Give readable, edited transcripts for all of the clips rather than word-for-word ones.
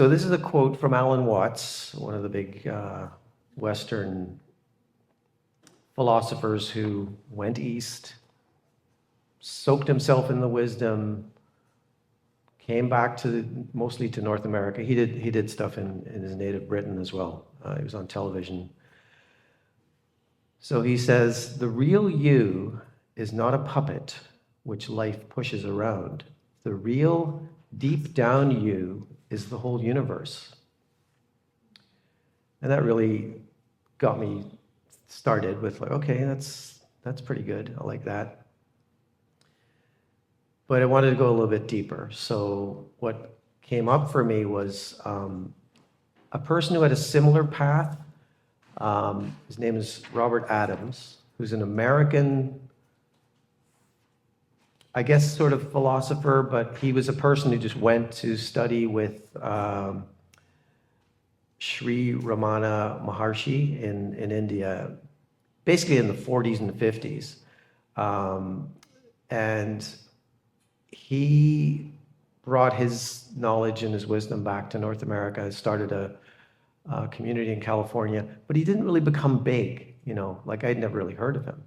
So this is a quote from Alan Watts, one of the big Western philosophers who went east, soaked himself in the wisdom, came back mostly to North America. He did stuff in his native Britain as well. He was on television. So he says, the real you is not a puppet which life pushes around. The real deep down you is the whole universe. And that really got me started with like, okay, that's pretty good. I like that. But I wanted to go a little bit deeper. So what came up for me was a person who had a similar path. His name is Robert Adams, who's an American, I guess, sort of philosopher, but he was a person who just went to study with Sri Ramana Maharshi in India, basically in the 40s and the 50s. And he brought his knowledge and his wisdom back to North America, started a community in California, but he didn't really become big, like I'd never really heard of him.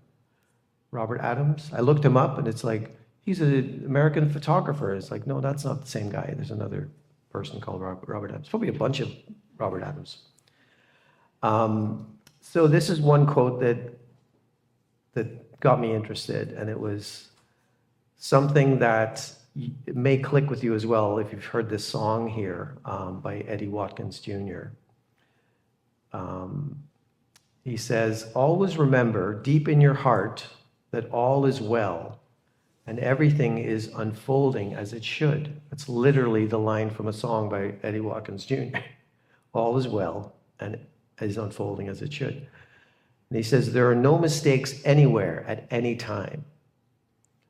Robert Adams, I looked him up and it's like, he's an American photographer. It's like, no, that's not the same guy. There's another person called Robert Adams. Probably a bunch of Robert Adams. So this is one quote that got me interested, and it was something that may click with you as well if you've heard this song here by Eddie Watkins Jr. He says, always remember deep in your heart that all is well and everything is unfolding as it should. That's literally the line from a song by Eddie Watkins Jr. All is well and is unfolding as it should. And he says, there are no mistakes anywhere at any time.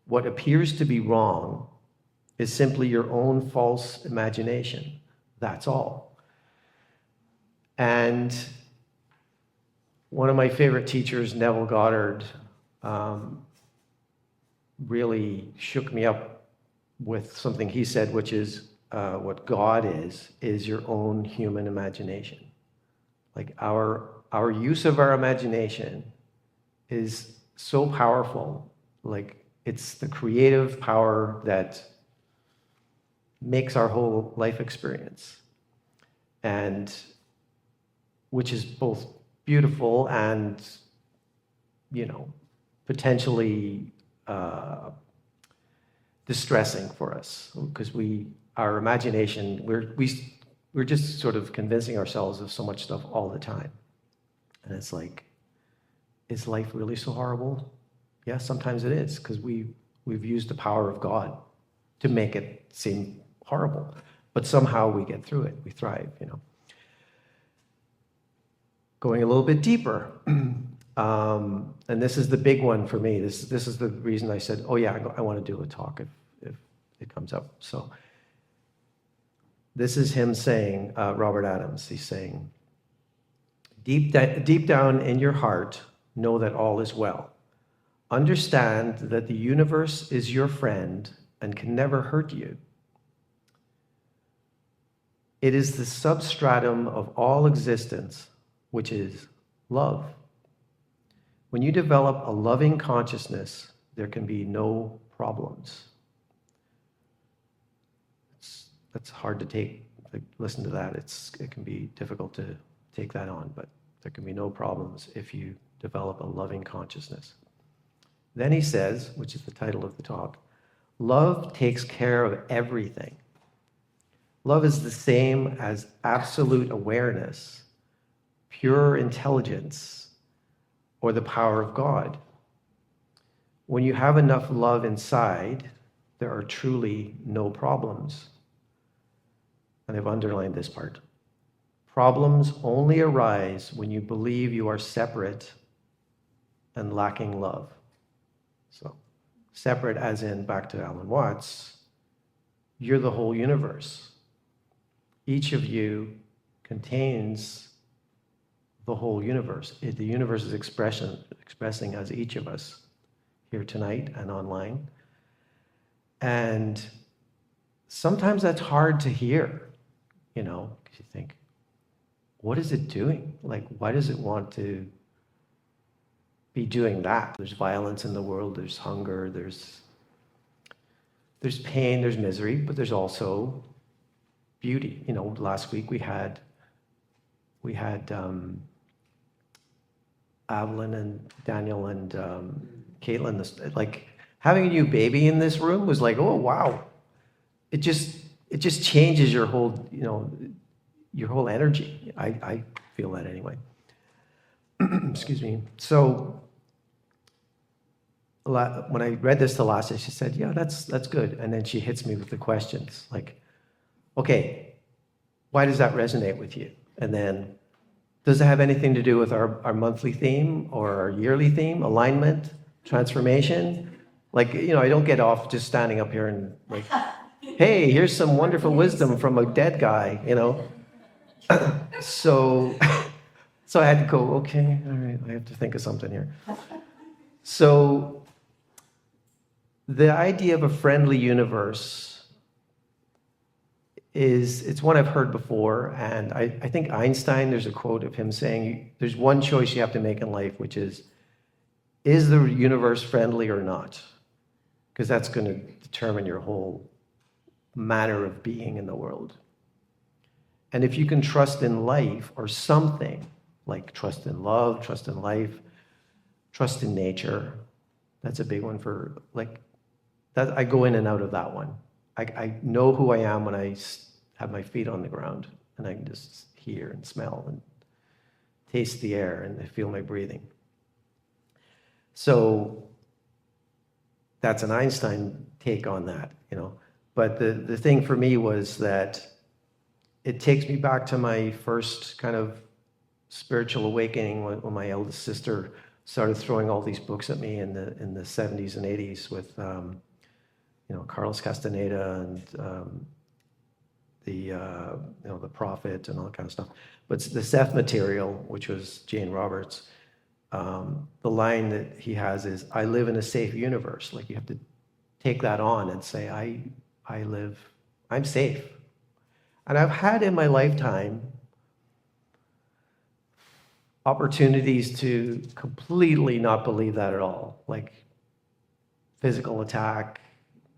What appears to be wrong is simply your own false imagination. That's all. And one of my favorite teachers, Neville Goddard, really shook me up with something he said, which is what God is your own human imagination. Like our use of our imagination is so powerful. Like it's the creative power that makes our whole life experience, and which is both beautiful and, potentially distressing for us, because our imagination, we're just sort of convincing ourselves of so much stuff all the time. And it's like, is life really so horrible? Yeah, sometimes it is, because we've used the power of God to make it seem horrible. But somehow we get through it. We thrive, Going a little bit deeper. And this is the big one for me. This is the reason I said, oh yeah, I want to do a talk if it comes up. So this is him saying, Robert Adams, he's saying, deep down in your heart, know that all is well. Understand that the universe is your friend and can never hurt you. It is the substratum of all existence, which is love. When you develop a loving consciousness, there can be no problems. That's hard to take. Like, listen to that. It can be difficult to take that on, but there can be no problems if you develop a loving consciousness. Then he says, which is the title of the talk, love takes care of everything. Love is the same as absolute awareness, pure intelligence, or the power of God. When you have enough love inside, there are truly no problems. And I've underlined this part. Problems only arise when you believe you are separate and lacking love. So, separate as in, back to Alan Watts, you're the whole universe. Each of you contains the whole universe. The universe is expressing as each of us here tonight and online. And sometimes that's hard to hear, because you think, what is it doing? Like, why does it want to be doing that? There's violence in the world, there's hunger, there's pain, there's misery, but there's also beauty. Last week we had Evelyn and Daniel and Caitlin. Like, having a new baby in this room was like, oh wow, it just changes your whole energy. I feel that anyway. Excuse me. So when I read this to Lassie, she said, yeah, that's good. And then she hits me with the questions like, okay, why does that resonate with you? And then, does it have anything to do with our monthly theme or our yearly theme, alignment, transformation? Like, I don't get off just standing up here and like, hey, here's some wonderful wisdom from a dead guy, So I had to go, okay, all right, I have to think of something here. So the idea of a friendly universe it's one I've heard before, and I think Einstein, there's a quote of him saying, there's one choice you have to make in life, which is the universe friendly or not? Because that's going to determine your whole manner of being in the world. And if you can trust in life or something, like trust in love, trust in life, trust in nature, that's a big one for, like, that. I go in and out of that one. I know who I am when I have my feet on the ground, and I can just hear and smell and taste the air and I feel my breathing. So that's an Einstein take on that, But the thing for me was that it takes me back to my first kind of spiritual awakening when my eldest sister started throwing all these books at me in the 70s and 80s with Carlos Castaneda and the Prophet and all that kind of stuff. But the Seth material, which was Jane Roberts, the line that he has is, I live in a safe universe. Like, you have to take that on and say, I'm safe. And I've had in my lifetime opportunities to completely not believe that at all. Like physical attack,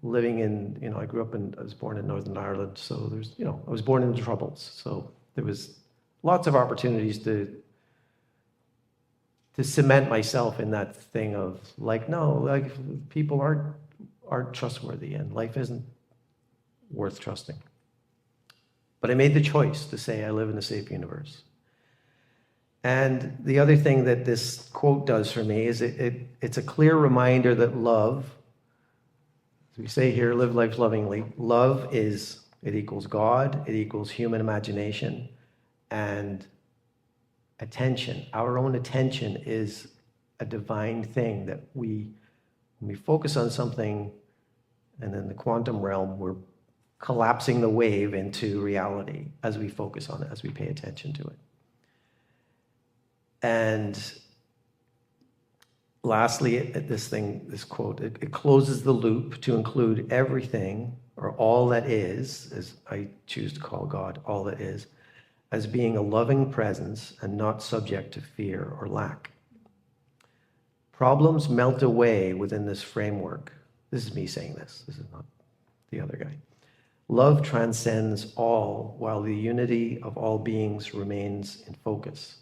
living in, I was born in Northern Ireland, so there's, I was born into Troubles. So there was lots of opportunities to cement myself in that thing of like, no, like people aren't trustworthy and life isn't worth trusting. But I made the choice to say I live in a safe universe. And the other thing that this quote does for me is it's a clear reminder that love, as we say here, live life lovingly. Love it equals God, it equals human imagination, and attention. Our own attention is a divine thing that when we focus on something, and in the quantum realm, we're collapsing the wave into reality as we focus on it, as we pay attention to it. And lastly, this quote, it closes the loop to include everything, or all that is, as I choose to call God, all that is, as being a loving presence and not subject to fear or lack. Problems melt away within this framework. This is me saying this. This is not the other guy. Love transcends all while the unity of all beings remains in focus.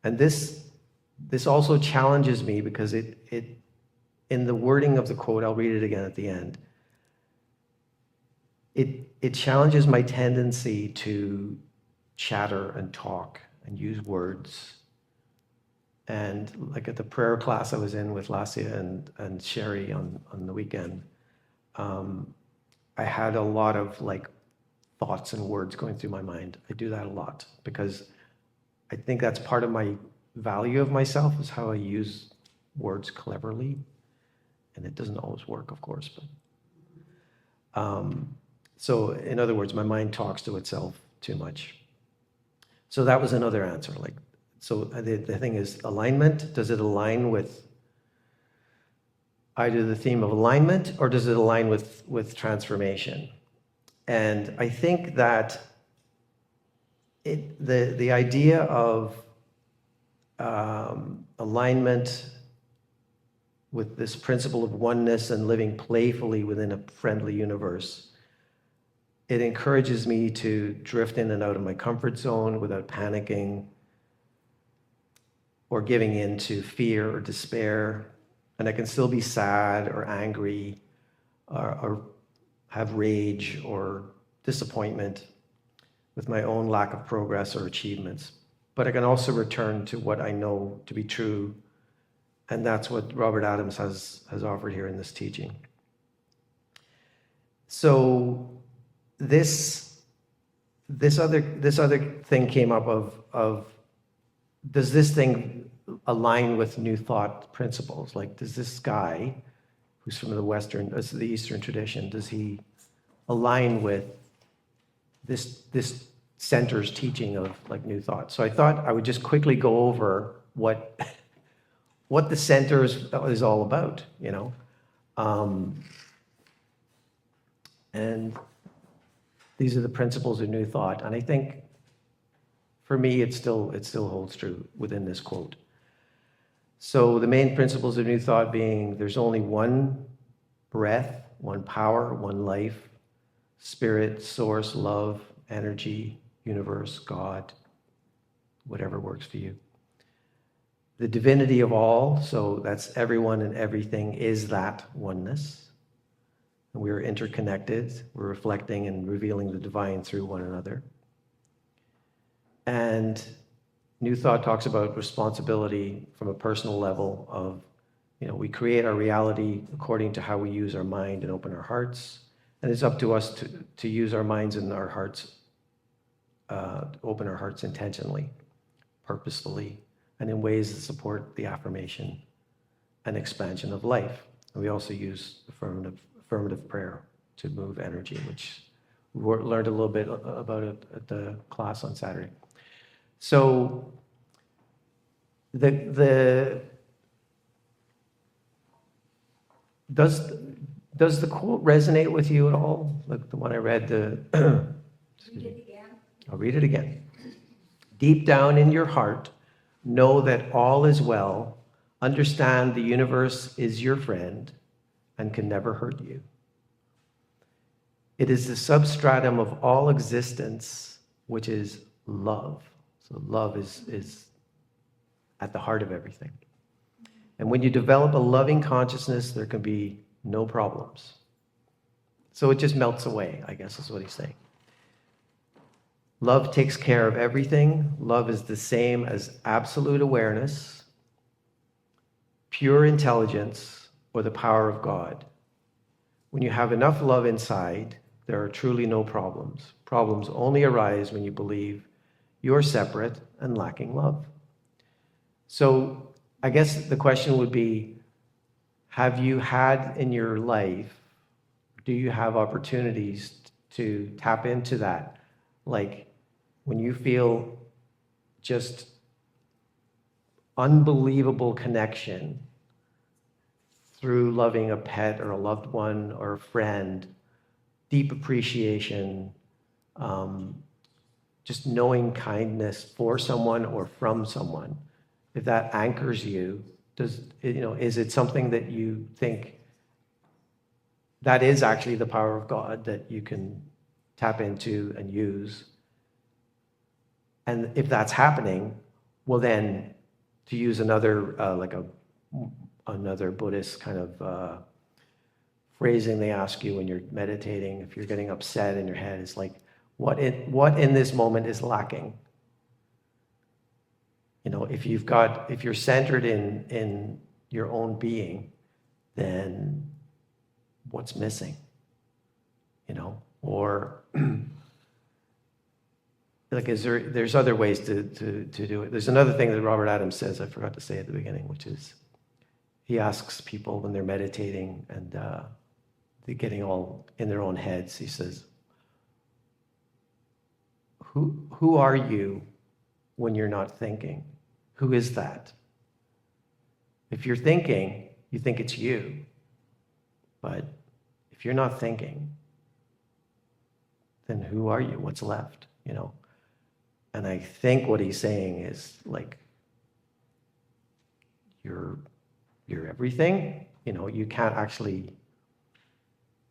And this also challenges me because it in the wording of the quote, I'll read it again at the end. It challenges my tendency to chatter and talk and use words. And like at the prayer class I was in with Lasia and Sherry on the weekend, I had a lot of like thoughts and words going through my mind. I do that a lot because I think that's part of my value of myself, is how I use words cleverly. And it doesn't always work, of course. But so in other words, my mind talks to itself too much. So that was another answer. Like, so the thing is, alignment, does it align with either the theme of alignment or does it align with transformation? And I think that the idea of alignment with this principle of oneness and living playfully within a friendly universe, it encourages me to drift in and out of my comfort zone without panicking or giving in to fear or despair. And I can still be sad or angry or have rage or disappointment with my own lack of progress or achievements. But I can also return to what I know to be true. And that's what Robert Adams has offered here in this teaching. So this other thing came up of does this thing align with New Thought principles? Like, does this guy who's from the Eastern tradition, does he align with this center's teaching of like New Thought? So I thought I would just quickly go over what the center is all about, you know. And these are the principles of New Thought. And I think for me, it still holds true within this quote. So the main principles of New Thought being there's only one breath, one power, one life, spirit, source, love, energy, universe, God, whatever works for you. The divinity of all, so that's everyone and everything, is that oneness. And we are interconnected. We're reflecting and revealing the divine through one another. And New Thought talks about responsibility from a personal level of, you know, we create our reality according to how we use our mind and open our hearts. And it's up to us to use our minds and our hearts, open our hearts intentionally, purposefully, and in ways that support the affirmation and expansion of life. And we also use affirmative prayer to move energy, which we learned a little bit about it at the class on Saturday. So does the quote resonate with you at all? Like the one I read, Read it again. I'll read it again. Deep down in your heart, know that all is well. Understand the universe is your friend and can never hurt you. It is the substratum of all existence, which is love. So love is at the heart of everything. And when you develop a loving consciousness, there can be no problems. So it just melts away, I guess is what he's saying. Love takes care of everything. Love is the same as absolute awareness, pure intelligence, or the power of God. When you have enough love inside, there are truly no problems. Problems only arise when you believe you're separate and lacking love. So I guess the question would be, have you had in your life, do you have opportunities to tap into that? Like when you feel just unbelievable connection through loving a pet or a loved one or a friend, deep appreciation, just knowing kindness for someone or from someone, if that anchors you, is it something that you think that is actually the power of God that you can tap into and use? And if that's happening, well then, to use another another Buddhist kind of phrasing they ask you when you're meditating, if you're getting upset in your head, it's like, what in this moment is lacking? You know, if you're centered in your own being, then what's missing? You know, or like, there's other ways to do it. There's another thing that Robert Adams says, I forgot to say at the beginning, which is he asks people when they're meditating and they're getting all in their own heads, he says, who are you when you're not thinking? Who is that? If you're thinking, you think it's you. But if you're not thinking, then who are you? What's left? You know? And I think what he's saying is like, you're everything. You know, you can't actually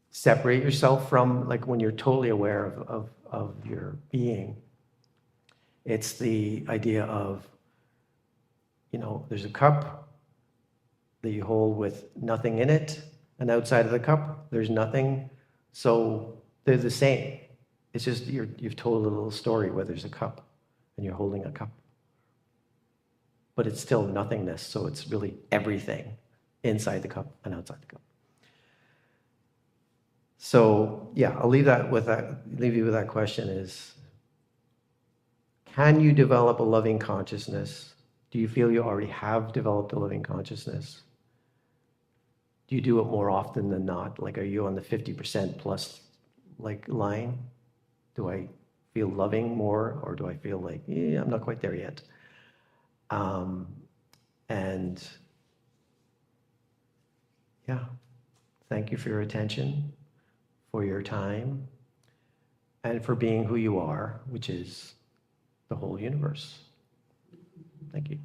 separate yourself from, like, when you're totally aware of your being. It's the idea of, you know, there's a cup that you hold with nothing in it, and outside of the cup, there's nothing. So they're the same. It's just you've told a little story where there's a cup and you're holding a cup. But it's still nothingness, so it's really everything inside the cup and outside the cup. So yeah, I'll leave you with that question is, can you develop a loving consciousness? Do you feel you already have developed a loving consciousness? Do you do it more often than not? Like, are you on the 50% plus like line? Do I feel loving more, or do I feel like, yeah, I'm not quite there yet? And yeah, thank you for your attention, for your time, and for being who you are, which is the whole universe. Thank you.